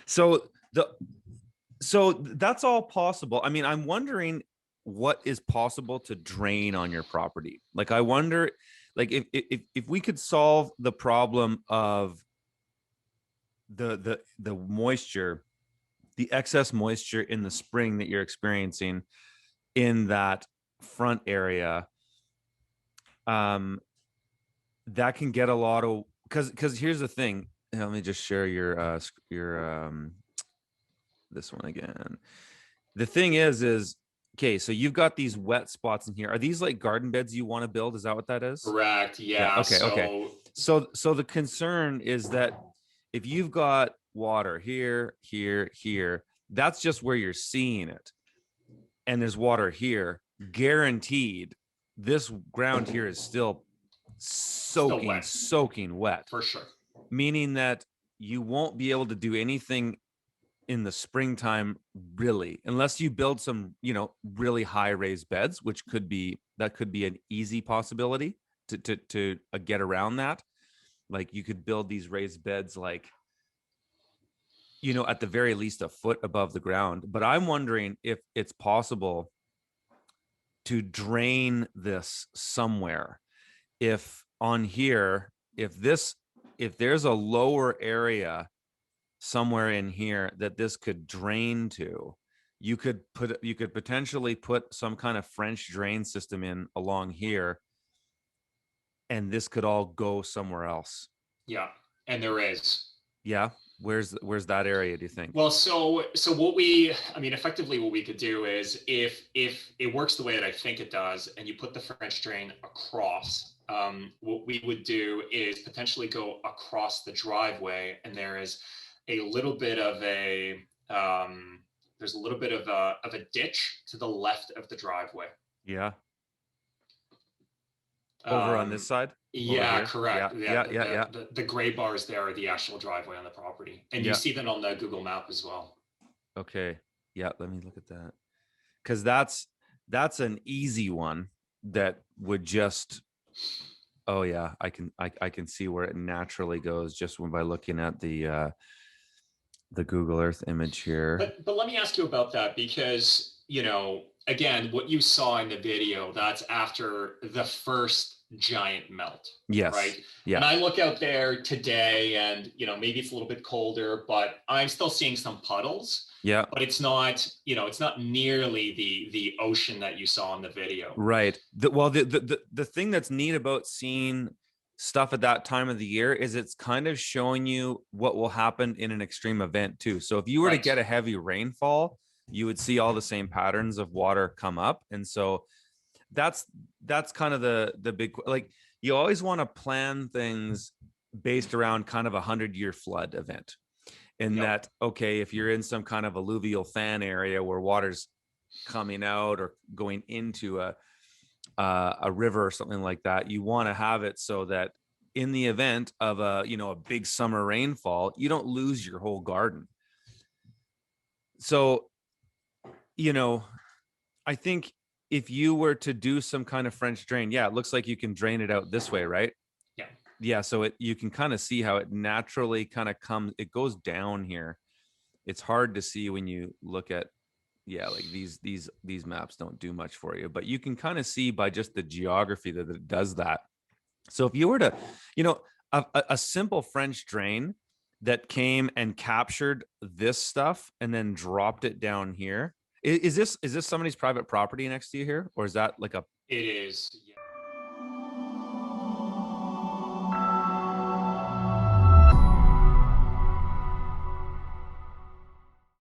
So the so that's all possible. I mean, I'm wondering what is possible to drain on your property. Like I wonder, like if we could solve the problem of the moisture, the excess moisture in the spring that you're experiencing in that front area, um, that can get a lot of because here's the thing. Let me just share your this one again. The thing is okay, so you've got these wet spots in here. Are these like garden beds you want to build? Is that what that is? Correct. Yeah. Yeah. Okay. So So the concern is that if you've got water here, that's just where you're seeing it. And there's water here, guaranteed this ground here is still still soaking, wet soaking wet, for sure. meaning that you won't be able to do anything in the springtime really, unless you build some, really high raised beds, which could be an easy possibility to get around that. Like you could build these raised beds like, at the very least a foot above the ground. But I'm wondering if it's possible to drain this somewhere. If on here, if there's a lower area somewhere in here that this could drain to, you could potentially put some kind of French drain system in along here, and this could all go somewhere else. Yeah, and there is. Yeah. Where's that area, do you think? Well, so I mean, effectively, what we could do is if it works the way that I think it does, and you put the French drain across, what we would do is potentially go across the driveway, and there is a little bit of there's a little bit of a ditch to the left of the driveway. Yeah. Over on this side? Over Yeah, here? correct. Yeah, Yeah. the gray bars there are the actual driveway on the property, and you Yeah. see that on the Google map as well. Okay. Yeah, let me look at that. Because that's an easy one that would just, oh yeah, I can see where it naturally goes just by looking at the Google Earth image here. But let me ask you about that because, again, what you saw in the video, that's after the first giant melt, Yes. right? Yeah. And I look out there today and, maybe it's a little bit colder, but I'm still seeing some puddles. Yeah. But it's not, it's not nearly the ocean that you saw in the video. Right. The thing that's neat about seeing stuff at that time of the year is it's kind of showing you what will happen in an extreme event too. So if you were to get a heavy rainfall, you would see all the same patterns of water come up. And so that's kind of the big, like, you always want to plan things based around kind of 100-year flood event. And that, okay, if you're in some kind of alluvial fan area where water's coming out or going into a river or something like that, you want to have it so that in the event of a big summer rainfall, you don't lose your whole garden. So, I think if you were to do some kind of French drain, yeah, it looks like you can drain it out this way, right? Yeah. So you can kind of see how it naturally kind of it goes down here. It's hard to see when you look at, like these maps don't do much for you, but you can kind of see by just the geography that it does that. So if you were to, a simple French drain that came and captured this stuff and then dropped it down here. Is this somebody's private property next to you here, or is that like a? It is.